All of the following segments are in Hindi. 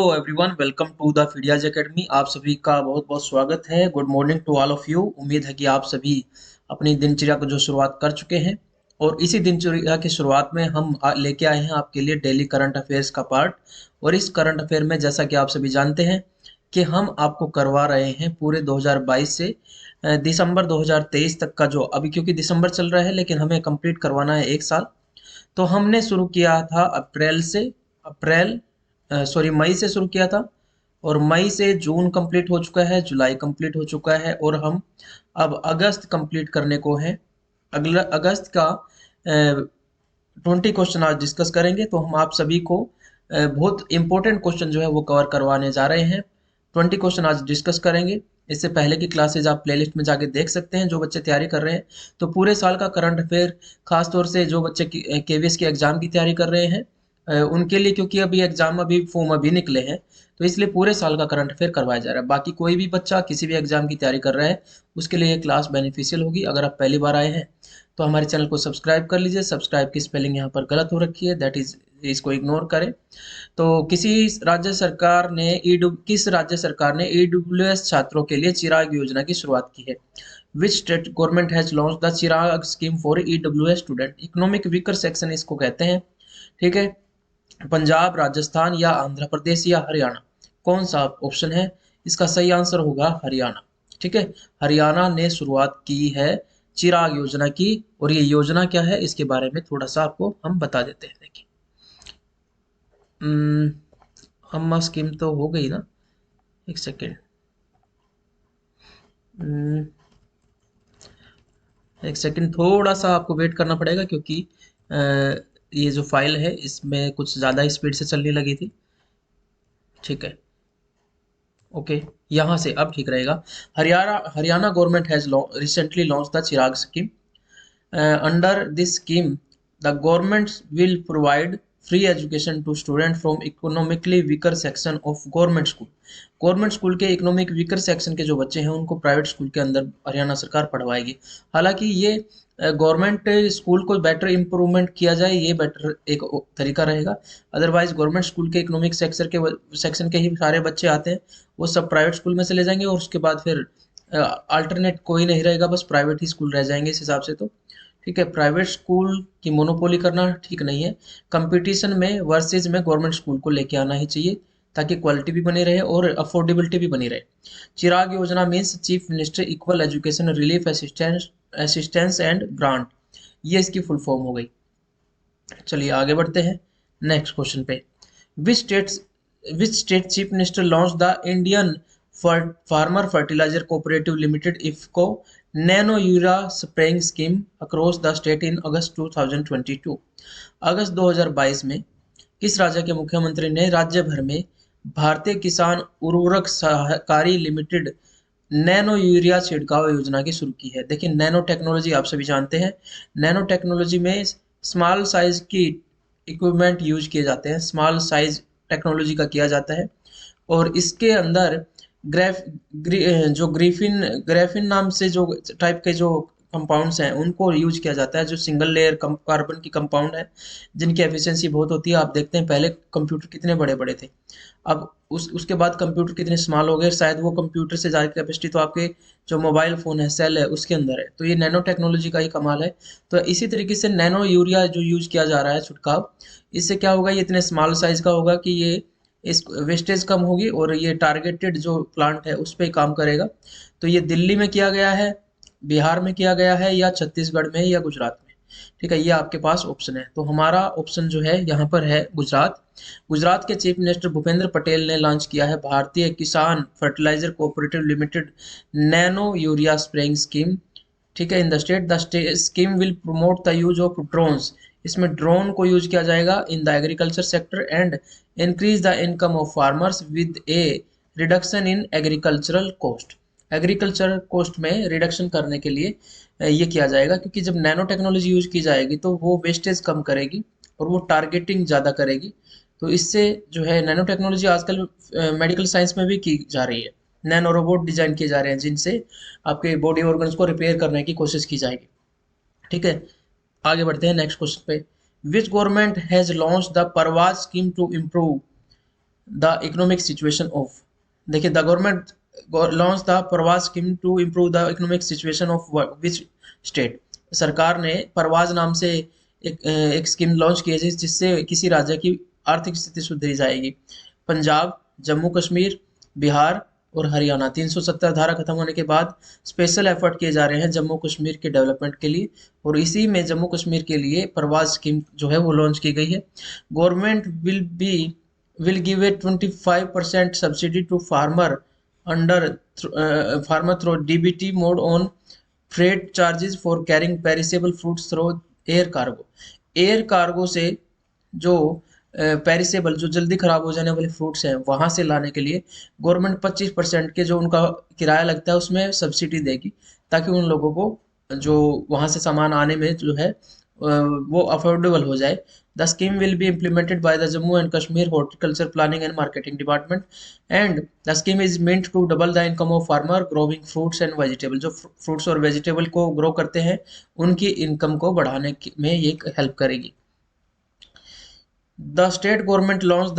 Everyone, welcome to the Fidias academy. आप सभी का बहुत बहुत स्वागत है। Good morning to all of you. उम्मीद है कि आप सभी अपनी दिनचर्या को जो शुरुआत कर चुके हैं और इसी दिनचर्या की शुरुआत में हम लेके आए हैं आपके लिए डेली करंट अफेयर्स का पार्ट। और इस करंट अफेयर में जैसा कि आप सभी जानते हैं कि हम आपको करवा रहे हैं पूरे 2022 से दिसंबर 2023 तक का, जो अभी क्योंकि दिसंबर चल रहा है लेकिन हमें कंप्लीट करवाना है एक साल। तो हमने शुरू किया था मई से शुरू किया था। और मई से जून कंप्लीट हो चुका है, जुलाई कंप्लीट हो चुका है और हम अब अगस्त कंप्लीट करने को है। अगला अगस्त का 20 क्वेश्चन आज डिस्कस करेंगे। तो हम आप सभी को बहुत इंपॉर्टेंट क्वेश्चन जो है वो कवर करवाने जा रहे हैं। 20 क्वेश्चन आज डिस्कस करेंगे। इससे पहले की क्लासेज आप प्लेलिस्ट में जाके देख सकते हैं जो बच्चे तैयारी कर रहे हैं। तो पूरे साल का करंट अफेयर, खास तौर से जो बच्चे केवीएस के एग्जाम की तैयारी कर रहे हैं उनके लिए, क्योंकि अभी एग्जाम फॉर्म अभी निकले हैं, तो इसलिए पूरे साल का करंट अफेयर करवाया जा रहा है। बाकी कोई भी बच्चा किसी भी एग्जाम की तैयारी कर रहा है उसके लिए ये क्लास बेनिफिशियल होगी। अगर आप पहली बार आए हैं तो हमारे चैनल को सब्सक्राइब कर लीजिए। सब्सक्राइब की स्पेलिंग यहाँ पर गलत हो रखी है, दैट इज, इसको इग्नोर करें। तो किस राज्य सरकार ने ईडब्ल्यूएस छात्रों के लिए चिराग योजना की शुरुआत की है? विच state government has launch the Chirag scheme for EWS student? Economic weaker section इसको कहते हैं। ठीक है, पंजाब, राजस्थान या आंध्र प्रदेश या हरियाणा, कौन सा ऑप्शन है? इसका सही आंसर होगा हरियाणा। ठीक है, हरियाणा ने शुरुआत की है चिराग योजना की। और ये योजना क्या है इसके बारे में थोड़ा सा आपको हम बता देते हैं। देखिए, अम्मा स्कीम तो हो गई ना, एक सेकेंड, एक सेकेंड, थोड़ा सा आपको वेट करना पड़ेगा क्योंकि अ, ये जो फाइल है इसमें कुछ ज़्यादा स्पीड से चलने लगी थी। ठीक है, ओके, यहाँ से अब ठीक रहेगा। Haryana Haryana government has recently launch the Chirag scheme. Under this scheme, the government will provide free education to students from economically weaker section of government school. Government school के इकोनॉमिक वीकर सेक्शन के जो बच्चे हैं उनको प्राइवेट स्कूल के अंदर हरियाणा सरकार पढ़वाएगी। हालांकि ये गवर्नमेंट स्कूल को बेटर इम्प्रूवमेंट किया जाए, ये बेटर एक तरीका रहेगा। अदरवाइज गवर्नमेंट स्कूल के इकोनॉमिक सेक्शन के ही सारे बच्चे आते हैं, वो सब प्राइवेट स्कूल में चले जाएंगे और उसके बाद फिर अल्टरनेट कोई नहीं रहेगा, बस प्राइवेट ही स्कूल रह जाएंगे इस हिसाब से। तो ठीक है, प्राइवेट स्कूल की मोनोपोली करना ठीक नहीं है। कंपटीशन में वर्सेज में गवर्नमेंट स्कूल को लेके आना ही चाहिए ताकि क्वालिटी भी बनी रहे और अफोर्डेबिलिटी भी बनी रहे। चिराग योजना means chief minister equal education relief assistance and grant, ये इसकी फुल फॉर्म हो गई। चलिए आगे बढ़ते हैं नेक्स्ट क्वेश्चन पे। Which states which state chief minister launch the Indian farmer fertiliser cooperative limited IFFCO nano urea spraying scheme across the state in August 2022? अगस्त 2022 में किस राज्य के मुख्यमंत्री ने राज्य भर में भारतीय किसान उर्वरक सहकारी लिमिटेड नैनो यूरिया छिड़काव योजना की शुरू की है? देखिए, नैनो टेक्नोलॉजी आप सभी जानते हैं। नैनो टेक्नोलॉजी में स्मॉल साइज की इक्विपमेंट यूज किए जाते हैं, स्मॉल साइज टेक्नोलॉजी का किया जाता है। और इसके अंदर जो ग्रेफिन नाम से जो टाइप के जो कंपाउंड्स हैं उनको यूज किया जाता है, जो सिंगल लेयर कार्बन की कंपाउंड है जिनकी एफिशिएंसी बहुत होती है। आप देखते हैं पहले कंप्यूटर कितने बड़े बड़े थे, अब उसके बाद कंप्यूटर कितने स्मॉल हो गए। शायद वो कंप्यूटर से ज़्यादा कैपेसिटी तो आपके जो मोबाइल फ़ोन है, सेल है, उसके अंदर है। तो ये नैनो टेक्नोलॉजी का ही कमाल है। तो इसी तरीके से नैनो यूरिया जो यूज किया जा रहा है छिड़काव, इससे क्या होगा, ये इतने स्मॉल साइज का होगा कि ये इस वेस्टेज कम होगी और ये टारगेटेड जो प्लांट है उस पर काम करेगा। तो ये दिल्ली में किया गया है, बिहार में किया गया है, या छत्तीसगढ़ में, या गुजरात में? ठीक है, ये आपके पास ऑप्शन है। तो हमारा ऑप्शन जो है यहाँ पर है गुजरात। गुजरात के चीफ मिनिस्टर भूपेंद्र पटेल ने लॉन्च किया है भारतीय किसान fertilizer cooperative limited nano urea spraying scheme. ठीक है, in the scheme will promote the use of drones. इसमें ड्रोन को यूज किया जाएगा in the agriculture sector and increase the income of farmers with a reduction in agricultural cost. Agriculture cost में रिडक्शन करने के लिए ये किया जाएगा, क्योंकि जब नैनो टेक्नोलॉजी यूज की जाएगी तो वो वेस्टेज कम करेगी और वो टारगेटिंग ज़्यादा करेगी। तो इससे जो है नैनो टेक्नोलॉजी आजकल मेडिकल साइंस में भी की जा रही है। नैनो रोबोट डिजाइन किए जा रहे हैं जिनसे आपके बॉडी ऑर्गन्स को रिपेयर करने की कोशिश की जाएगी। ठीक है, आगे बढ़ते हैं नेक्स्ट क्वेश्चन पे। Which government has launch the Parwaz scheme to improve the economic situation of, देखिए the government launch the Pravas scheme to improve the economic situation of which state, सरकार ने प्रवास नाम से एक स्कीम लॉन्च की है जिससे किसी राज्य की आर्थिक स्थिति सुधरी जाएगी। पंजाब, जम्मू कश्मीर, बिहार और हरियाणा 370 धारा खत्म होने के बाद स्पेशल एफर्ट किए जा रहे हैं जम्मू कश्मीर के डेवलपमेंट के लिए, और इसी में जम्मू कश्मीर के लिए प्रवास स्कीम जो है वो लॉन्च की गई है। Government will give a 25% subsidy to farmer through DBT mode on freight charges for carrying perishable fruits through air cargo। Air cargo से जो पेरिसेबल जो जल्दी खराब हो जाने वाले फ्रूट्स हैं वहां से लाने के लिए गवर्नमेंट 25% के जो उनका किराया लगता है उसमें सब्सिडी देगी, ताकि उन लोगों को जो वहां से सामान आने में जो है वो अफोर्डेबल हो जाए। The scheme will be implemented by the Jammu and Kashmir horticulture planning and marketing department and the scheme is meant to double the income of farmer growing fruits and vegetable, जो फ्रूट्स और वेजिटेबल को ग्रो करते हैं उनकी इनकम को बढ़ाने में ये हेल्प करेगी। The state government launched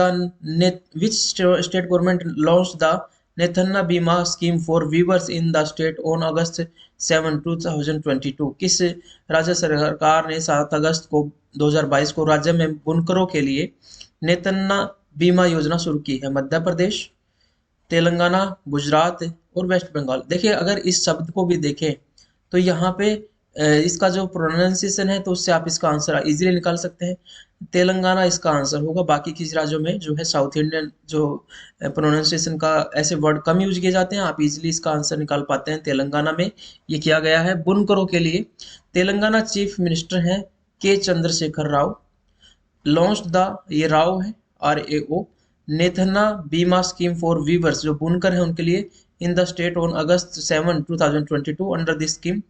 which state government launched the Nethanna Bima scheme for weavers in the state on August 7, 2022। किस राज्य सरकार ने 7 अगस्त को 2022 को राज्य में बुनकरों के लिए नेतन्ना बीमा योजना शुरू की है? मध्य प्रदेश, तेलंगाना, गुजरात और वेस्ट बंगाल। देखिए अगर इस शब्द को भी देखें तो यहाँ पे इसका जो प्रोनाउंसिएशन है तो उससे आप इसका आंसर इजीली निकाल सकते हैं। तेलंगाना इसका आंसर होगा। बाकी किसी राज्यों में जो है साउथ इंडियन जो प्रोनाउंसिएशन का ऐसे वर्ड कम यूज किए जाते हैं, आप इजीली इसका आंसर निकाल पाते हैं। तेलंगाना में ये किया गया है बुनकरों के लिए। तेलंगाना चीफ मिनिस्टर हैं के चंद्रशेखर राव। लॉन्च द, ये राव है RAO, नेथना बीमा स्कीम फॉर वीवर्स जो बुनकर है उनके लिए in the state on August 7, 2022। Under this scheme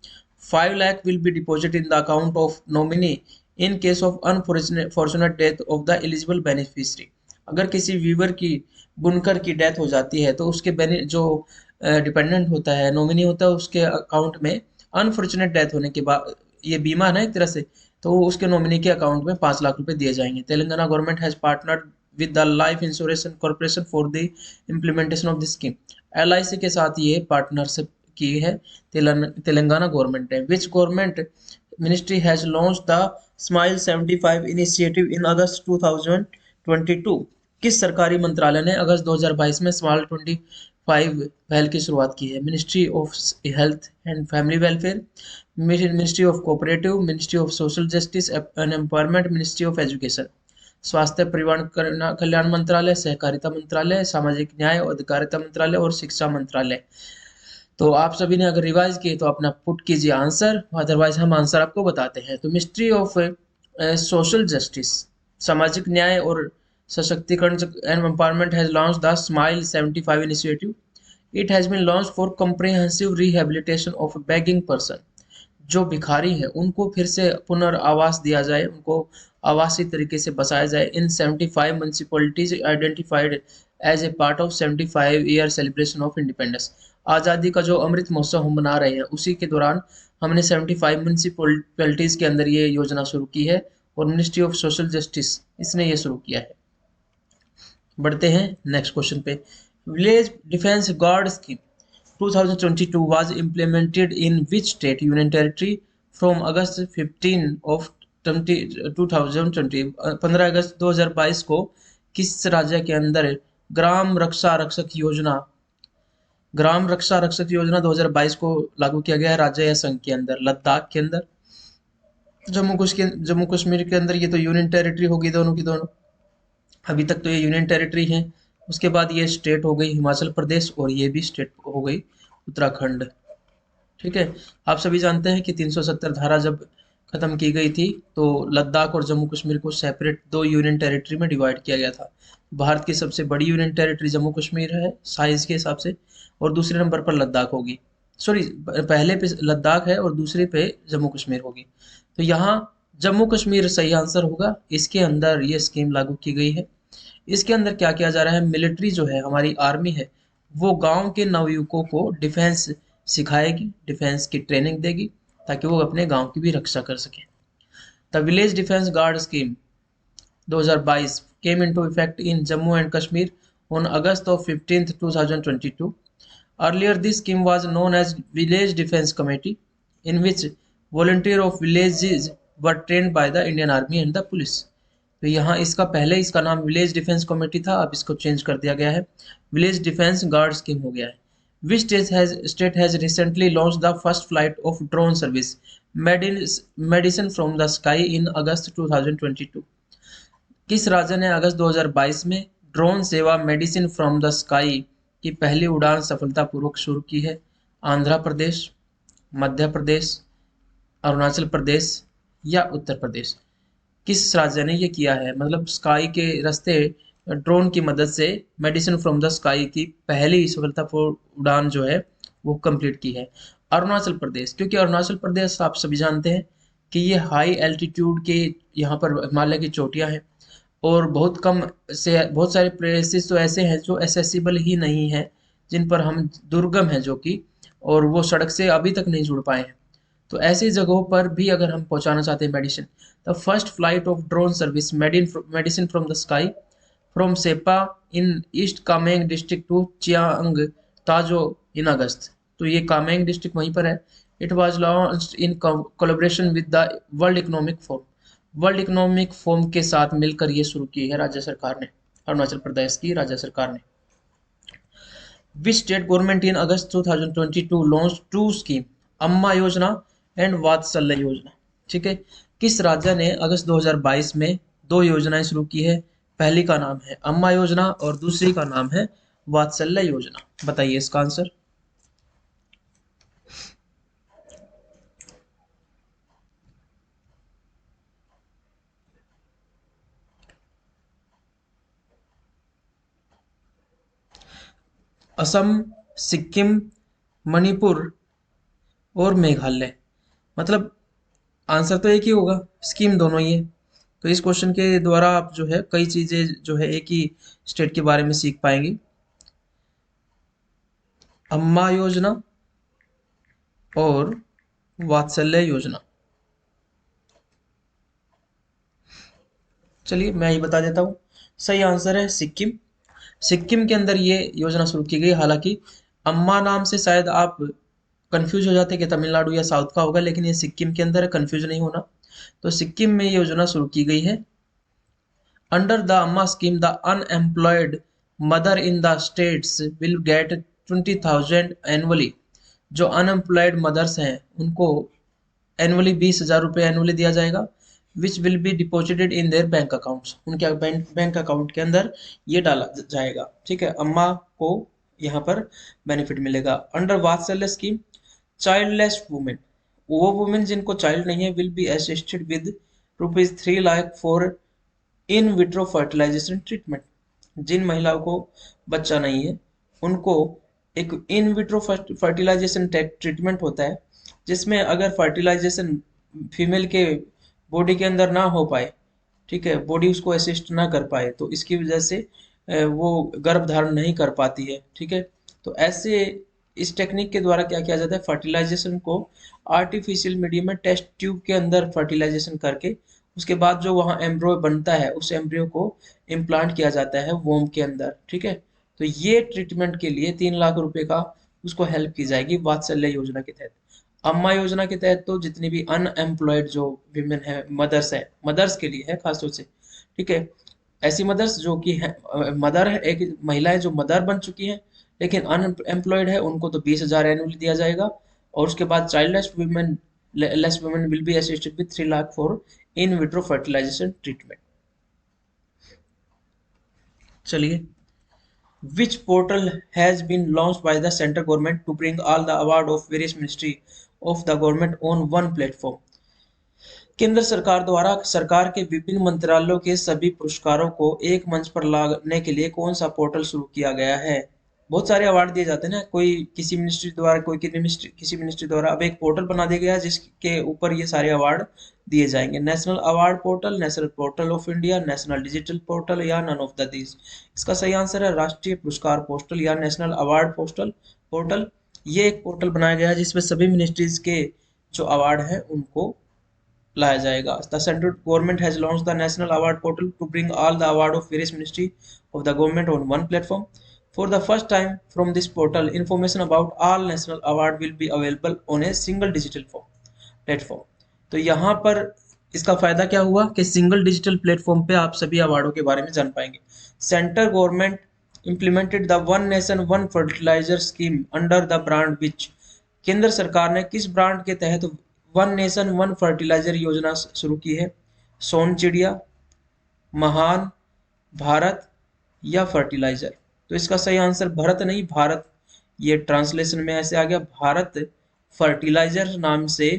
5 lakh will be deposit in the account of nominee in case of unfortunate death of the eligible beneficiary. अगर किसी वीवर की बुनकर की डेथ हो जाती है तो उसके जो डिपेंडेंट होता है, नॉमिनी होता है, उसके अकाउंट में अनफॉर्चुनेट डेथ होने के बाद ये बीमा है ना एक तरह से, तो उसके नॉमिनी के अकाउंट में 5 लाख रुपए दिए जाएंगे। Telangana government has partnered with the life insurance corporation for the implementation of this scheme. LIC के साथ ये पार्टनरशिप की है तेलंगाना गवर्नमेंट ने। Which government ministry has launch the smile 75 initiative in August 2022। किस सरकारी मंत्रालय ने अगस्त 2022 में स्माइल 25 पहल की शुरुआत की है? Ministry of health and family welfare, ministry of cooperative, ministry of social justice and empowerment, ministry of education. स्वास्थ्य परिवार कल्याण मंत्रालय, सहकारिता मंत्रालय, सामाजिक न्याय और अधिकारिता मंत्रालय और शिक्षा मंत्रालय। तो आप सभी ने अगर रिवाइज किए तो अपना पुट कीजिए आंसर, अदरवाइज हम आंसर आपको बताते हैं। तो मिनिस्ट्री ऑफ सोशल जस्टिस, सामाजिक न्याय और सशक्तिकरण and empowerment has launch the smile 75 initiative. It has been launch for comprehensive rehabilitation of begging person. जो भिखारी हैं उनको फिर से पुनर्वास दिया जाए, उनको आवासीय तरीके से बसाया जाए in 75 municipalities identified as a part of 75 year celebration of independence. आज़ादी का जो अमृत महोत्सव हम मना रहे हैं उसी के दौरान हमने 75 म्यूनिसिपैलिटीज के अंदर ये योजना शुरू की है और मिनिस्ट्री ऑफ सोशल जस्टिस इसने ये शुरू किया है। बढ़ते हैं नेक्स्ट क्वेश्चन पे। Village defence guard scheme 2022 was implemented in which state union territory from August 15 of 2020। 15 अगस्त 2022 को किस राज्य के अंदर ग्राम रक्षा रक्षक योजना 2022 को लागू किया गया है? राज्य या संघ के अंदर? लद्दाख के अंदर, जम्मू कश्मीर के अंदर। ये तो यूनियन टेरिटरी होगी दोनों की दोनों, अभी तक तो ये यूनियन टेरिटरी है। उसके बाद ये स्टेट हो गई हिमाचल प्रदेश और ये भी स्टेट हो गई उत्तराखंड। ठीक है, आप सभी जानते हैं कि 370 धारा जब खत्म की गई थी तो लद्दाख और जम्मू कश्मीर को सेपरेट 2 यूनियन टेरिटरी में डिवाइड किया गया था। भारत की सबसे बड़ी यूनियन टेरिटरी जम्मू कश्मीर है साइज के हिसाब से, और दूसरे नंबर पर लद्दाख होगी। सॉरी, पहले पे लद्दाख है और दूसरे पे जम्मू कश्मीर होगी। तो यहाँ जम्मू कश्मीर सही आंसर होगा। इसके अंदर ये स्कीम लागू की गई है। इसके अंदर क्या किया जा रहा है? मिलिट्री जो है, हमारी आर्मी है, वो गांव के नवयुवकों को डिफेंस सिखाएगी, डिफेंस की ट्रेनिंग देगी ताकि वो अपने गांव की भी रक्षा कर सके। The village defence guard scheme 2022 came into effect in Jammu and Kashmir on August of 15th, 2022. Earlier, this scheme was known as Village Defence Committee, in which volunteer of villages were trained by the Indian Army and the police. तो यहाँ इसका पहले इसका नाम विलेज डिफेंस कमेटी था, अब इसको चेंज कर दिया गया है, विलेज डिफेंस गार्ड स्कीम हो गया है. Which state has recently launched the first flight of drone service medicine from the sky in August 2022? किस राज्य ने अगस्त 2022 में ड्रोन सेवा मेडिसिन फ्रॉम द स्काई की पहली उड़ान सफलतापूर्वक शुरू की है? आंध्र प्रदेश, मध्य प्रदेश, अरुणाचल प्रदेश या उत्तर प्रदेश? किस राज्य ने ये किया है, मतलब स्काई के रास्ते ड्रोन की मदद से मेडिसिन फ्रॉम द स्काई की पहली सफलतापूर्वक उड़ान जो है वो कंप्लीट की है? अरुणाचल प्रदेश, क्योंकि अरुणाचल प्रदेश आप सभी जानते हैं कि ये हाई एल्टीट्यूड के यहाँ पर हिमालय की चोटियाँ हैं और बहुत कम से बहुत सारे प्लेसेस तो ऐसे हैं जो एसेसिबल ही नहीं है, जिन पर हम दुर्गम हैं जो कि, और वो सड़क से अभी तक नहीं जुड़ पाए हैं. तो ऐसी जगहों पर भी अगर हम पहुंचाना चाहते हैं medicine, the first flight of drone service medicine from the sky from Seppa in East Kameng district to Chayang Tajo in अगस्त. तो ये कामेंग डिस्ट्रिक्ट वहीं पर है. It was launched in collaboration with the world economic forum के साथ मिलकर ये शुरू की है राज्य सरकार ने, अरुणाचल प्रदेश की राज्य सरकार ने. Which state government in August 2022 launch two scheme, Amma Yojana and वात्सल्य योजना? ठीक है, किस राज्य ने अगस्त 2022 में दो योजनाएं शुरू की है? पहली का नाम है अम्मा योजना और दूसरी का नाम है वात्सल्य योजना. बताइए इसका आंसर. असम, सिक्किम, मणिपुर और मेघालय. मतलब आंसर तो एक ही होगा, स्कीम दोनों ही है. तो इस क्वेश्चन के द्वारा आप जो है कई चीजें जो है एक ही स्टेट के बारे में सीख पाएंगे. अम्मा योजना और वात्सल्य योजना. चलिए मैं ही बता देता हूँ, सही आंसर है सिक्किम. सिक्किम के अंदर ये योजना शुरू की गई. हालांकि अम्मा नाम से शायद आप कंफ्यूज हो जाते कि तमिलनाडु या साउथ का होगा, लेकिन ये सिक्किम के अंदर है, कंफ्यूज नहीं होना. तो सिक्किम में ये योजना शुरू की गई है. अंडर द अम्मा scheme the unemployed mother in the states will get 20,000 annually. जो अनएम्प्लॉयड मदर्स हैं उनको एनुअली 20,000 रुपये एनुअली दिया जाएगा, which will be deposited in their bank accounts. उनके बैंक अकाउंट के अंदर ये डाला जाएगा. ठीक है, अम्मा को यहाँ पर बेनिफिट मिलेगा. Under Vatsalya scheme childless women, वो वुमेन जिनको चाइल्ड नहीं है, will be assisted with ₹3 lakh for in vitro fertilisation treatment. जिन महिलाओं को बच्चा नहीं है उनको एक इन विट्रो फर्टिलाइजेशन ट्रीटमेंट होता है, जिसमें अगर फर्टिलाइजेशन फीमेल के बॉडी के अंदर ना हो पाए, ठीक है, बॉडी उसको असिस्ट ना कर पाए, तो इसकी वजह से वो गर्भ धारण नहीं कर पाती है. ठीक है, तो ऐसे इस टेक्निक के द्वारा क्या किया जाता है, फर्टिलाइजेशन को आर्टिफिशियल मीडियम में टेस्ट ट्यूब के अंदर फर्टिलाइजेशन करके उसके बाद जो वहाँ एम्ब्रियो बनता है उस एम्ब्रियो को इम्प्लांट किया जाता है वोम के अंदर. ठीक है, तो ये ट्रीटमेंट के लिए 3 लाख रुपए का उसको हेल्प की जाएगी वात्सल्य योजना के तहत. अम्मा योजना के तहत तो जितनी भी अनएम्प्लॉयड जो विमेन है, मदर्स है, मदर्स के लिए है खासतौर से. ठीक है, ऐसी मदर्स जो कि है मदर है, एक महिला है जो मदर बन चुकी है लेकिन अनएम्प्लॉयड है, उनको तो 20,000 एनुअली दिया जाएगा. और उसके बाद childless women will be assisted with 3 lakh for in vitro fertilisation treatment. चलिए, which portal has been launched by the central government to bring all the award of various ministry of the government on one platform? केंद्र सरकार द्वारा सरकार के विभिन्न मंत्रालयों के सभी पुरस्कारों को एक मंच पर लाने के लिए कौन सा पोर्टल शुरू किया गया है? बहुत सारे अवार्ड दिए जाते हैं ना, कोई किसी मिनिस्ट्री द्वारा, कोई किसी मिनिस्ट्री द्वारा. अब एक पोर्टल बना दिया गया जिसके ऊपर ये सारे अवार्ड दिए जाएंगे. National award portal, national portal of India, national digital portal या नन ऑफ द दीज? इसका सही आंसर है राष्ट्रीय पुरस्कार पोर्टल या नेशनल अवार्ड पोर्टल. ये एक पोर्टल बनाया गया है जिसमें सभी मिनिस्ट्रीज के जो अवार्ड हैं उनको लाया जाएगा। The central government has launch the national award portal to bring all the award of various ministry of the government on one platform. For the first time from this portal information about all national award will be available on a single digital platform. तो यहाँ पर इसका फायदा क्या हुआ कि सिंगल डिजिटल प्लेटफॉर्म पे आप सभी अवार्डों के बारे में जान पाएंगे। Central government implemented the one nation one fertilizer scheme under the brand which। केंद्र सरकार ने किस ब्रांड के तहत वन नेशन वन फर्टिलाइजर योजना शुरू की है? सोन चिड़िया, महान, भारत या फर्टिलाइजर? तो इसका सही आंसर भारत नहीं, भारत। ये ट्रांसलेशन में ऐसे आ गया, भारत फर्टिलाइजर नाम से,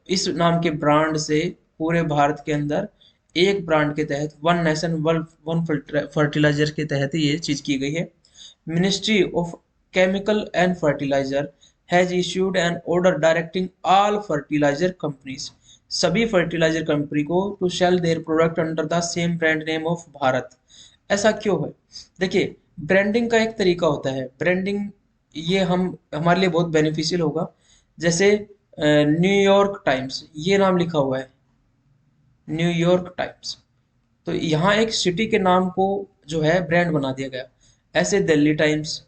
इस नाम के ब्रांड से पूरे भारत के अंदर एक ब्रांड के तहत वन नेशन वन फर्टिलाइजर के तहत ये चीज की गई है। Ministry of chemical and fertilizer has issued an order directing all fertilizer companies, सभी फर्टिलाइजर कंपनी को to sell their product under the same brand name of Bharat. ऐसा क्यों है? देखिए, ब्रांडिंग का एक तरीका होता है, ब्रांडिंग ये हम हमारे लिए बहुत बेनिफिशियल होगा। जैसे न्यूयॉर्क टाइम्स, ये नाम लिखा हुआ है न्यूयॉर्क टाइम्स, तो यहाँ एक सिटी के नाम को जो है ब्रांड बना दिया गया। ऐसे दिल्ली टाइम्स,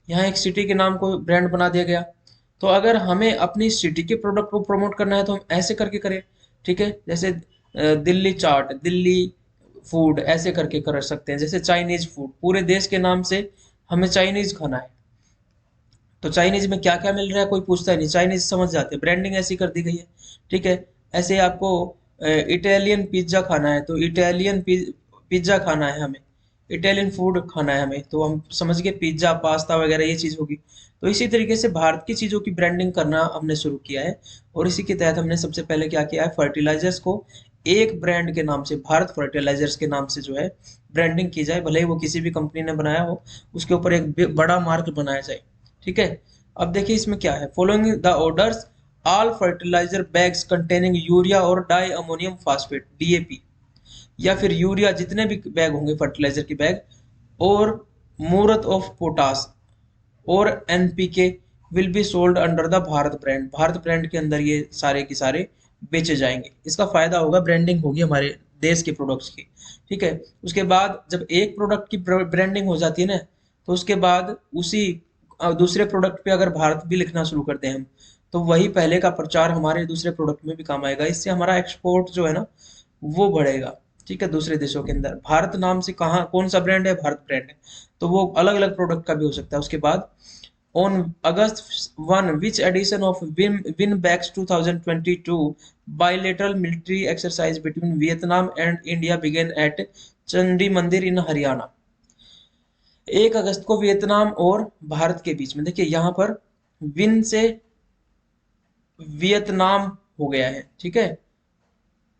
यहाँ एक सिटी के नाम को ब्रांड बना दिया गया। तो अगर हमें अपनी सिटी के प्रोडक्ट को प्रमोट करना है तो हम ऐसे करके करें, ठीक है। जैसे दिल्ली चाट, दिल्ली फूड, ऐसे करके कर सकते हैं। जैसे चाइनीज फूड, पूरे देश के नाम से हमें चाइनीज खाना है तो चाइनीज में क्या क्या मिल रहा है कोई पूछता ही नहीं, चाइनीज समझ जाते हैं, ब्रांडिंग ऐसी कर दी गई है, ठीक है। ऐसे आपको इटालियन पिज्जा खाना है तो इटालियन पिज्जा खाना है हमें, इटालियन फूड खाना है हमें, तो हम समझ गए पिज्जा पास्ता वगैरह ये चीज़ होगी। तो इसी तरीके से भारत की चीज़ों की ब्रांडिंग करना हमने शुरू किया है, और इसी के तहत हमने सबसे पहले क्या किया है, फर्टिलाइजर्स को एक ब्रांड के नाम से, भारत फर्टिलाइजर्स के नाम से जो है ब्रांडिंग की जाए, भले ही वो किसी भी कंपनी ने बनाया हो, उसके ऊपर एक बड़ा मार्क बनाया जाए, ठीक है। अब देखिए इसमें क्या है, following the orders all fertilizer bags containing urea और डाई अमोनियम फास्फेट डीएपी, या फिर यूरिया जितने भी बैग होंगे फर्टिलाइजर के बैग, और मूरत ऑफ पोटास और NPK will be sold under the Bharat brand, Bharat brand के अंदर ये सारे के सारे बेचे जाएंगे। इसका फायदा होगा, ब्रांडिंग होगी हमारे देश के प्रोडक्ट्स की, ठीक है। उसके बाद जब एक प्रोडक्ट की ब्रांडिंग हो जाती है ना, तो उसके बाद उसी दूसरे प्रोडक्ट पे अगर भारत भी लिखना शुरू करते हैं हम, तो वही पहले का प्रचार हमारे दूसरे प्रोडक्ट में भी काम आएगा। इससे हमारा एक्सपोर्ट जो है ना वो बढ़ेगा, ठीक है। दूसरे देशों के अंदर भारत नाम से कहाँ कौन सा ब्रांड है, भारत ब्रांड है, तो वो अलग अलग प्रोडक्ट का भी हो सकता है। उसके बाद on August 1, which edition of WinBEX 2022 bilateral military exercise between Vietnam and India began at Chandi मंदिर इन हरियाणा? 1 अगस्त को वियतनाम और भारत के बीच में, देखिए यहाँ पर विन से वियतनाम हो गया है, ठीक है,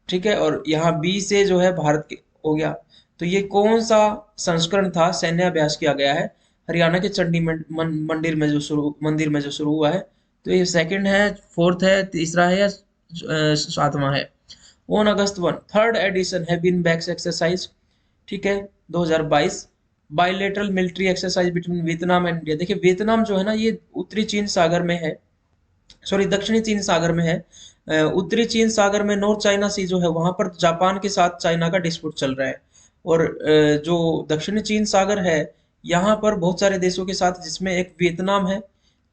ठीक है, और यहाँ बी से जो है भारत के हो गया। तो ये कौन सा संस्करण था, सैन्य अभ्यास किया गया है हरियाणा के चंडी मंदिर में जो शुरू हुआ है। तो ये सेकंड है, फोर्थ है, तीसरा है या सातवां है? ऑन August 1 थर्ड एडिशन है विन बैक्स एक्सरसाइज, ठीक है, 2022 bilateral military exercise between Vietnam and India. देखिए वियतनाम जो है ना ये उत्तरी चीन सागर में है, सॉरी दक्षिणी चीन सागर में है। उत्तरी चीन सागर में नॉर्थ चाइना सी जो है वहां पर जापान के साथ चाइना का डिस्प्यूट चल रहा है, और जो दक्षिणी चीन सागर है यहाँ पर बहुत सारे देशों के साथ, जिसमें एक वियतनाम है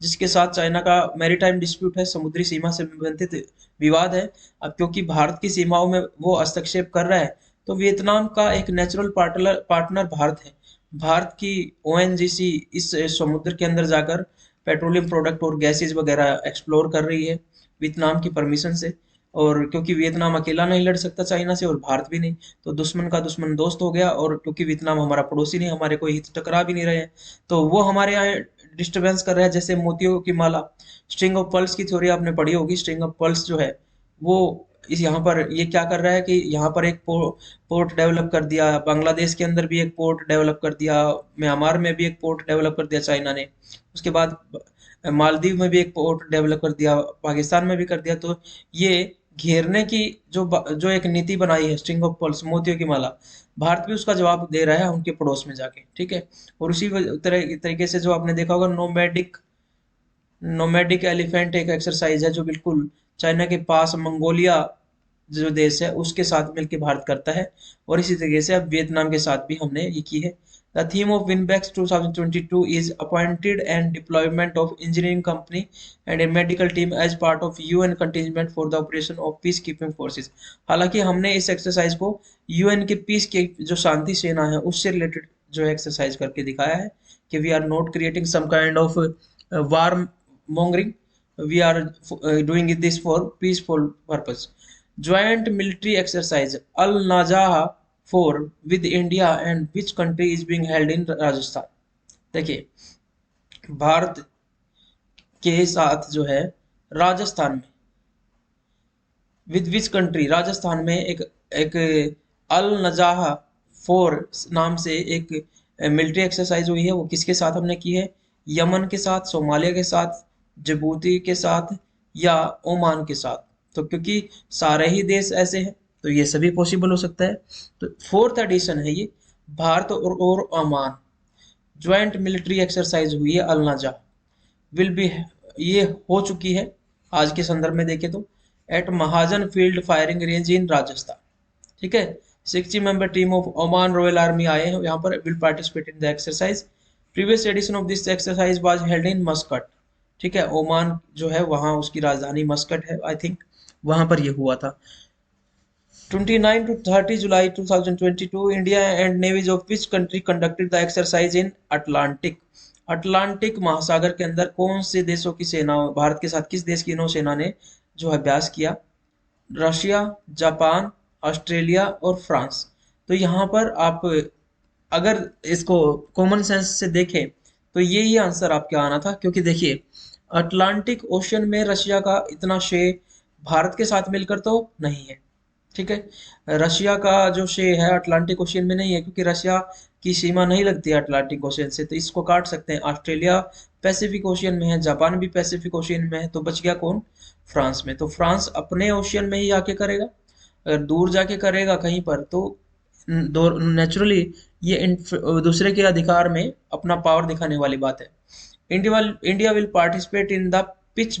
जिसके साथ चाइना का मैरीटाइम डिस्प्यूट है, समुद्री सीमा से संबंधित विवाद है। अब क्योंकि भारत की सीमाओं में वो हस्तक्षेप कर रहा है, तो वियतनाम का एक नेचुरल पार्टनर भारत है। भारत की ओएनजीसी इस समुद्र के अंदर जाकर पेट्रोलियम प्रोडक्ट और गैसेज वगैरह एक्सप्लोर कर रही है वियतनाम की परमिशन से। और क्योंकि वियतनाम अकेला नहीं लड़ सकता चाइना से, और भारत भी नहीं, तो दुश्मन का दुश्मन दोस्त हो गया। और क्योंकि वियतनाम हमारा पड़ोसी नहीं, हमारे कोई हित टकरा भी नहीं रहे हैं, तो वो हमारे यहाँ डिस्टर्बेंस कर रहा है। जैसे मोतियों की माला, स्ट्रिंग ऑफ पर्ल्स की थ्योरी आपने पढ़ी होगी। स्ट्रिंग ऑफ पर्ल्स जो है वो इस यहाँ पर ये क्या कर रहा है कि यहाँ पर एक पोर्ट डेवलप कर दिया, बांग्लादेश के अंदर भी एक पोर्ट डेवलप कर दिया, म्यांमार में भी एक पोर्ट डेवलप कर दिया चाइना ने, उसके बाद मालदीव में भी एक पोर्ट डेवलप कर दिया, पाकिस्तान में भी कर दिया। तो ये घेरने की जो एक नीति बनाई है, स्ट्रिंग ऑफ पर्ल्स, मोतियों की माला, भारत भी उसका जवाब दे रहा है उनके पड़ोस में जाके, ठीक है। और उसी तरीके से जो आपने देखा होगा नोमैडिक एलिफेंट एक एक्सरसाइज है जो बिल्कुल चाइना के पास मंगोलिया जो देश है उसके साथ मिलकर भारत करता है। और इसी तरीके से अब वियतनाम के साथ भी हमने ये की है। The theme of VINBAX 2022 is appointed and deployment of engineering company and a medical team as part of UN contingent for the operation of peace keeping forces. हालांकि हमने इस एक्सरसाइज को यूएन के पीस के जो शांति सेना है उससे रिलेटेड जो एक्सरसाइज करके दिखाया है कि we are not creating some kind of war mongering, we are doing this for peaceful purpose. Joint military exercise Al Najah 4 with India and which country is being held in Rajasthan? देखिए, भारत के साथ जो है राजस्थान में, विद विच कंट्री, राजस्थान में एक अल नजाह 4 नाम से एक मिलिट्री एक्सरसाइज हुई है। वो किसके साथ हमने की है? यमन के साथ, सोमालिया के साथ, जिबूती के साथ या ओमान के साथ। तो क्योंकि सारे ही देश ऐसे हैं तो ये सभी पॉसिबल हो सकता है। तो 4th एडिशन है ये, भारत और ओमान ज्वाइंट मिलिट्री एक्सरसाइज हुई है अल नजा, विल बी, ये हो चुकी है आज के संदर्भ में देखें तो at Mahajan field firing range in Rajasthan. ठीक है, 60 member team of Oman royal army आए हैं यहाँ पर, will participate in the exercise. Previous edition of this exercise was held in Muscat. ठीक है, ओमान जो है वहाँ उसकी राजधानी मस्कट है, आई थिंक वहां पर ये हुआ था। 29 to 30 July 2022 India and navies of which country conducted the exercise in Atlantic? Atlantic महासागर के अंदर कौन से देशों की सेना, भारत के साथ किस देश की नौसेना ने जो अभ्यास किया? रशिया, जापान, ऑस्ट्रेलिया और फ्रांस। तो यहाँ पर आप अगर इसको कॉमन सेंस से देखें तो यही आंसर आपके आना था, क्योंकि देखिए अटलांटिक ओशन में रशिया का इतना शे भारत के साथ मिलकर तो नहीं है। ठीक है, रशिया का जो शे है अटलांटिक ओशियन में नहीं है, क्योंकि रशिया की सीमा नहीं लगती है अटलांटिक ओशियन से, तो इसको काट सकते हैं। ऑस्ट्रेलिया पैसिफिक ओशियन में है, जापान भी पैसिफिक ओशियन में है, तो बच गया कौन? फ्रांस में। तो फ्रांस अपने ओशियन में ही आके करेगा, अगर दूर जाके करेगा कहीं पर तो नेचुरली ये दूसरे के अधिकार में अपना पावर दिखाने वाली बात है। India will participate in the pitch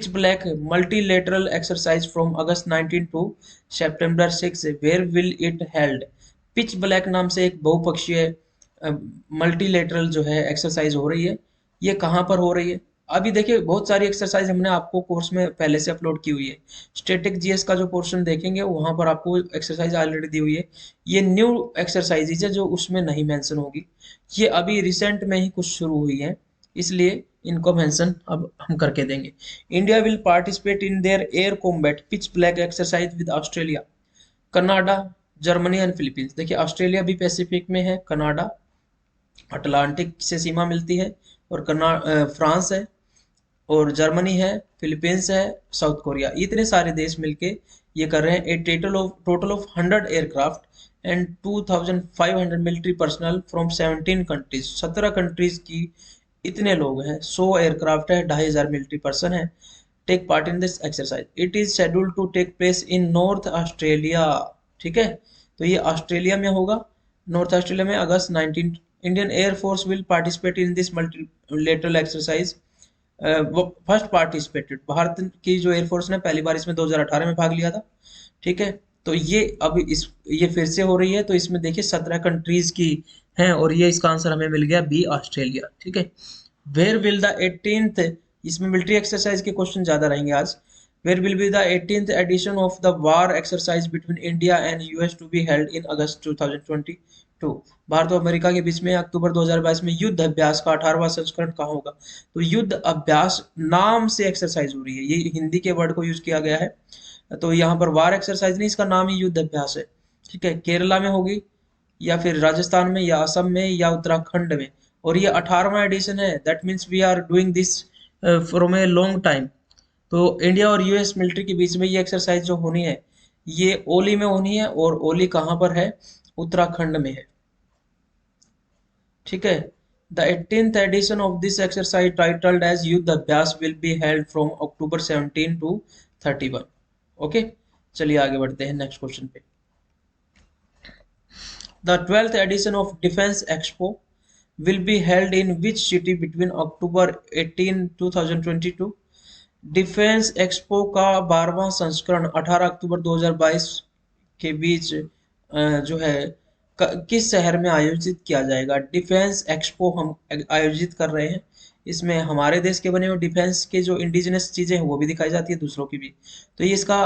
black multilateral exercise from August 19 to September 6, where will it held? Pitch black नाम से एक बहुपक्षीय मल्टीलेटरल जो है एक्सरसाइज हो रही है, ये कहाँ पर हो रही है? अभी देखिए बहुत सारी एक्सरसाइज हमने आपको कोर्स में पहले से अपलोड की हुई है। स्टैटिक जीएस का जो पोर्शन देखेंगे वहां पर आपको एक्सरसाइज ऑलरेडी दी हुई है। ये न्यू एक्सरसाइज है जो उसमें नहीं मेंशन होगी, ये अभी रिसेंट में ही कुछ शुरू हुई है, इसलिए इनको मेंशन अब हम करके देंगे। India will participate in their air combat pitch black exercise with Australia, Canada, Germany and Philippines. देखिए ऑस्ट्रेलिया भी पैसिफिक में है, कनाडा अटलांटिक से सीमा मिलती है, और फ्रांस है, और जर्मनी है, फिलीपींस है, साउथ कोरिया, इतने सारे देश मिलके ये कर रहे हैं। A total of 100 aircraft and 2500 military personnel from 17 countries, 17 countries की इतने लोग हैं, 100 एयरक्राफ्ट है, 2500 मिलिट्री पर्सन है, take part in this exercise. It is scheduled to take place in north Australia. ठीक है, तो ये ऑस्ट्रेलिया में होगा, नॉर्थ ऑस्ट्रेलिया में अगस्त 19। Indian air force will participate in this multilateral exercise. First participated, Bharat की जो एयरफोर्स ने पहली बार इसमें 2018 में भाग लिया था। ठीक है, तो ये अब ये फिर से हो रही है, तो इसमें देखिए 17 कंट्रीज की हैं, और ये इसका आंसर हमें मिल गया बी, ऑस्ट्रेलिया। ठीक है, वेयर विल द 18th, इसमें मिलिट्री एक्सरसाइज के क्वेश्चन ज्यादा रहेंगे आज। Where will be the 18th edition of the war exercise between India and US to be held in August 2022? Bharat और अमेरिका के बीच में अक्टूबर 2022 में युद्ध अभ्यास का 18वां संस्करण कहाँ होगा? तो युद्ध अभ्यास नाम से एक्सरसाइज हो रही है, ये हिंदी के वर्ड को यूज किया गया है, तो यहाँ पर वार एक्सरसाइज नहीं, इसका नाम ही युद्ध अभ्यास है। ठीक है, केरला में होगी, या फिर राजस्थान में, या असम में, या उत्तराखंड में, और ये 18वां एडिशन है। That means we are doing this from a long time. तो इंडिया और यूएस मिलिट्री के बीच में ये एक्सरसाइज जो होनी है ये ओली में होनी है, और ओली कहाँ पर है? उत्तराखंड में है। ठीक है, the 18th edition of this exercise titled as Yudh Abhyas will be held from October 17 to 31। Okay, चलिए आगे बढ़ते हैं नेक्स्ट क्वेश्चन पे। The 12th edition of defence expo will be held in which city between October 18, 2022 defence expo का 12वां संस्करण 18 अक्टूबर 2022 के बीच जो है किस शहर में आयोजित किया जाएगा। डिफेंस एक्सपो हम आयोजित कर रहे हैं। इसमें हमारे देश के बने हुए डिफेंस के जो इंडिजिनस चीजें हैं वो भी दिखाई जाती है, दूसरों की भी। तो ये इसका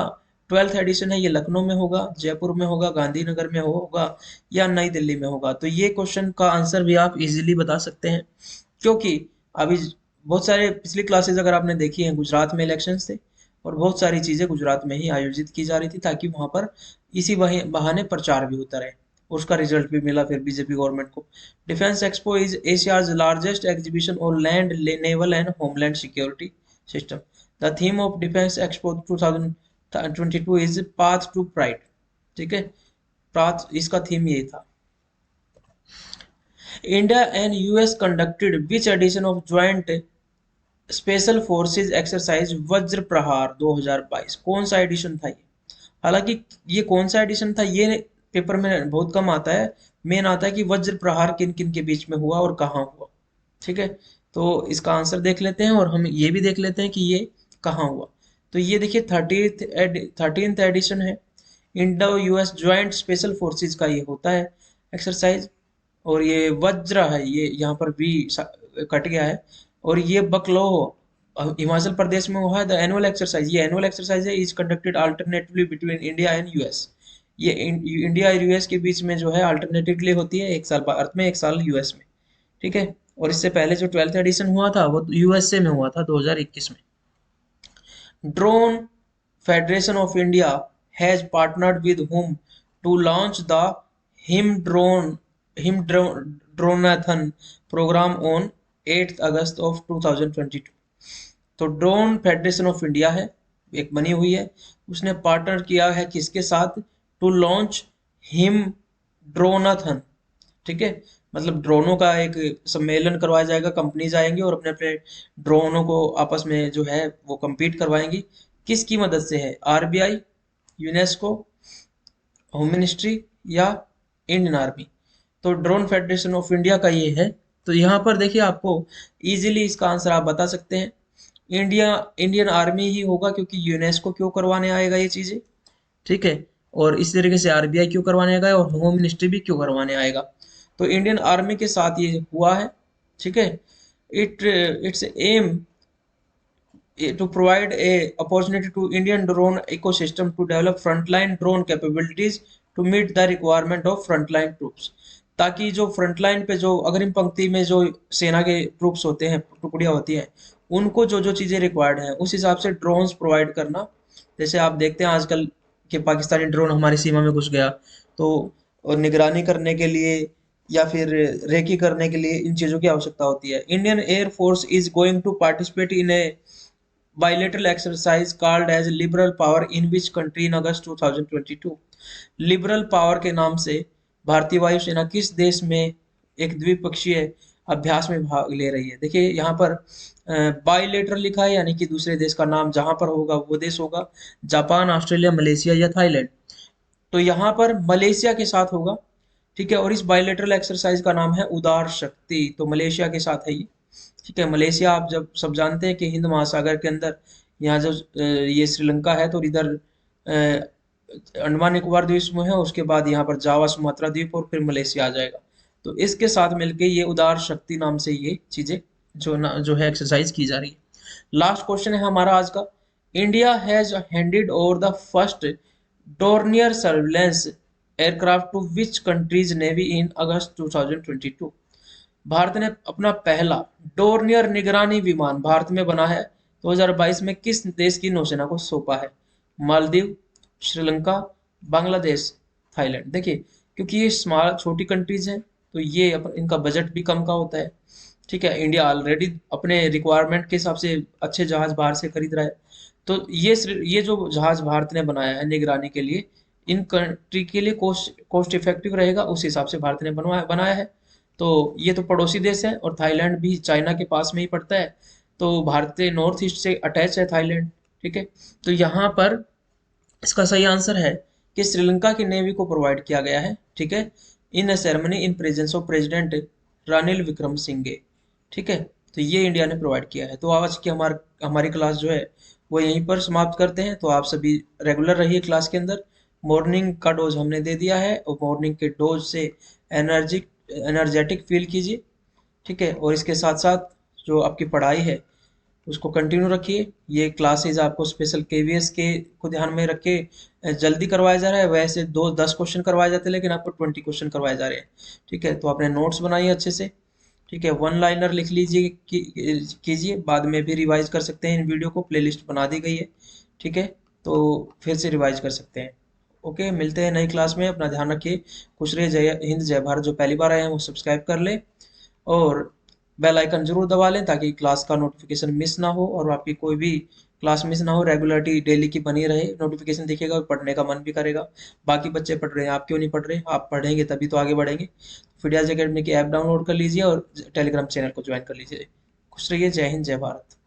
12th एडिशन है। ये लखनऊ में होगा, जयपुर में होगा, गांधीनगर में होगा या नई दिल्ली में होगा। तो ये क्वेश्चन का आंसर भी आप इजीली बता सकते हैं, क्योंकि अभी बहुत सारे पिछली क्लासेस अगर आपने देखी हैं, गुजरात में इलेक्शंस थे और बहुत सारी चीजें गुजरात में ही आयोजित की जा रही थी, ताकि वहां पर इसी बहाने प्रचार भी होता रहे। उसका रिजल्ट भी मिला फिर बीजेपी गवर्नमेंट को। Defence expo is Asia's largest exhibition on land, naval and homeland security system. The theme of defence expo 2022 is path to pride. ठीक है, पाथ, इसका थीम यही था। India and US conducted which edition of joint special forces exercise Vajra Prahar 2022? कौन सा एडिशन था ये? हालांकि ये कौन सा एडिशन था ये पेपर में बहुत कम आता है। मेन आता है कि वज्र प्रहार किन किन के बीच में हुआ और कहाँ हुआ। ठीक है, तो इसका आंसर देख लेते हैं और हम ये भी देख लेते हैं कि ये कहाँ हुआ। तो ये देखिए 13th एडिशन है। Indo US joint special forces का ये होता है एक्सरसाइज। और ये वज्र है, ये यहाँ पर भी कट गया है। और ये बकलो हिमाचल प्रदेश में हुआ है। द एनुअल एक्सरसाइज, ये एनुअल एक्सरसाइज है, is conducted alternatively between India and US. ये इंडिया और यूएस के बीच में जो है अल्टरनेटिवली होती है, एक साल भारत में एक साल यूएस में। ठीक है, और इससे पहले जो 12th एडिशन हुआ था वो यूएसए में हुआ था 2021 में। Drone federation of India has partnered with whom to launch the Him drone Him dronathon programme on 8 August of 2022। तो ड्रोन फेडरेशन ऑफ इंडिया है, एक बनी हुई है, उसने पार्टनर किया है किसके साथ? To launch Him dronathon. ठीक है, मतलब ड्रोनों का एक सम्मेलन करवाया जाएगा, कंपनीज आएंगी और अपने अपने ड्रोनों को आपस में जो है वो compete करवाएंगी। किसकी मदद से है? आरबीआई, यूनेस्को, होम मिनिस्ट्री या इंडियन आर्मी। तो ड्रोन फेडरेशन ऑफ इंडिया का ये है। तो यहाँ पर देखिए आपको इजीली इसका आंसर आप बता सकते हैं। इंडियन आर्मी ही होगा, क्योंकि यूनेस्को क्यों करवाने आएगा ये चीजें। ठीक है, और इस तरीके से आरबीआई क्यों करवाने आएगा और होम मिनिस्ट्री भी क्यों करवाने आएगा। तो इंडियन आर्मी के साथ ये हुआ है। ठीक है, it's aim to provide a opportunity to Indian drone ecosystem to develop frontline drone capabilities to meet the requirement of frontline troops। ताकि जो फ्रंटलाइन पे जो अग्रिम पंक्ति में जो सेना के ट्रूप्स होते हैं, टुकड़ियां होती हैं, उनको जो जो चीजें रिक्वायर्ड हैं उस हिसाब से ड्रोन्स प्रोवाइड करना। जैसे आप देखते हैं आजकल के पाकिस्तानी ड्रोन हमारी सीमा में घुस गया, तो निगरानी करने के लिए या फिर रेकी करने के लिए इन चीजों की आवश्यकता होती है। Indian air force is going to participate in a bilateral exercise called as liberal power in which country in August 2022। Liberal power के नाम से भारतीय वायुसेना किस देश में एक द्विपक्षीय अभ्यास में भाग ले रही है? देखिए यहाँ पर बाइलेटरल लिखा है, यानी कि दूसरे देश का नाम जहां पर होगा वो देश होगा जापान, ऑस्ट्रेलिया, मलेशिया या थाईलैंड। तो यहाँ पर मलेशिया के साथ होगा। ठीक है, और इस बाइलेटरल एक्सरसाइज का नाम है उदार शक्ति। तो मलेशिया के साथ है ये। ठीक है, मलेशिया आप जब सब जानते हैं कि हिंद महासागर के अंदर, यहाँ जो ये श्रीलंका है, तो इधर अंडमान निकोबार द्वीप समूह है, उसके बाद यहाँ पर जावा सुमात्रा द्वीप और फिर मलेशिया आ जाएगा। तो इसके साथ मिलके ये उदार शक्ति नाम से ये चीजें जो है एक्सरसाइज की जा रही है। लास्ट क्वेश्चन है हमारा आज का। India has handed over the first Dornier surveillance aircraft to which countries navy in August 2022? Bharat ने अपना पहला डोर्नियर निगरानी विमान भारत में बना है 2022 में किस देश की नौसेना को सौंपा है? मालदीव, श्रीलंका, बांग्लादेश, थाईलैंड। देखिए क्योंकि ये स्मॉल छोटी कंट्रीज हैं, तो ये इनका बजट भी कम का होता है। ठीक है, इंडिया ऑलरेडी अपने रिक्वायरमेंट के हिसाब से अच्छे जहाज बाहर से खरीद रहा है। तो ये जो जहाज भारत ने बनाया है निगरानी के लिए, इन कंट्री के लिए कॉस्ट इफेक्टिव रहेगा, उस हिसाब से भारत ने बनाया है। तो ये तो पड़ोसी देश है और थाईलैंड भी चाइना के पास में ही पड़ता है। तो भारत के नॉर्थ ईस्ट से अटैच है थाईलैंड। ठीक है, तो यहाँ पर इसका सही आंसर है कि श्रीलंका की नेवी को प्रोवाइड किया गया है। ठीक है, in ceremony in presence of president Ranil Wickremesinghe. ठीक है, तो ये इंडिया ने प्रोवाइड किया है। तो आज की हमारी क्लास जो है वो यहीं पर समाप्त करते हैं। तो आप सभी रेगुलर रहिए क्लास के अंदर। मॉर्निंग का डोज हमने दे दिया है और मॉर्निंग के डोज से एनर्जेटिक फील कीजिए। ठीक है, और इसके साथ साथ जो आपकी पढ़ाई है उसको कंटिन्यू रखिए। ये क्लासेस आपको स्पेशल केवीएस के को ध्यान में रख के जल्दी करवाया जा रहा है। वैसे दो 10 क्वेश्चन करवाए जाते हैं, लेकिन आपको 20 क्वेश्चन करवाए जा रहे हैं। ठीक है, तो आपने नोट्स बनाइए अच्छे से। ठीक है, वन लाइनर लिख लीजिए कीजिए, बाद में भी रिवाइज कर सकते हैं। इन वीडियो को प्लेलिस्ट बना दी गई है। ठीक है, तो फिर से रिवाइज कर सकते हैं। ओके, मिलते हैं नई क्लास में। अपना ध्यान रखिए। खुश रहिए। जय हिंद, जय भारत। जो पहली बार आए हैं वो सब्सक्राइब कर ले और बेल आइकन जरूर दबा लें ताकि क्लास का नोटिफिकेशन मिस ना हो और आपकी कोई भी क्लास मिस ना हो। रेगुलरिटी डेली की बनी रहे, नोटिफिकेशन दिखेगा, पढ़ने का मन भी करेगा। बाकी बच्चे पढ़ रहे हैं, आप क्यों नहीं पढ़ रहे? आप पढ़ेंगे तभी तो आगे बढ़ेंगे। फिडियाज एकेडमी की ऐप डाउनलोड कर लीजिए और टेलीग्राम चैनल को ज्वाइन कर लीजिए। खुश रहिए। जय हिंद, जय भारत।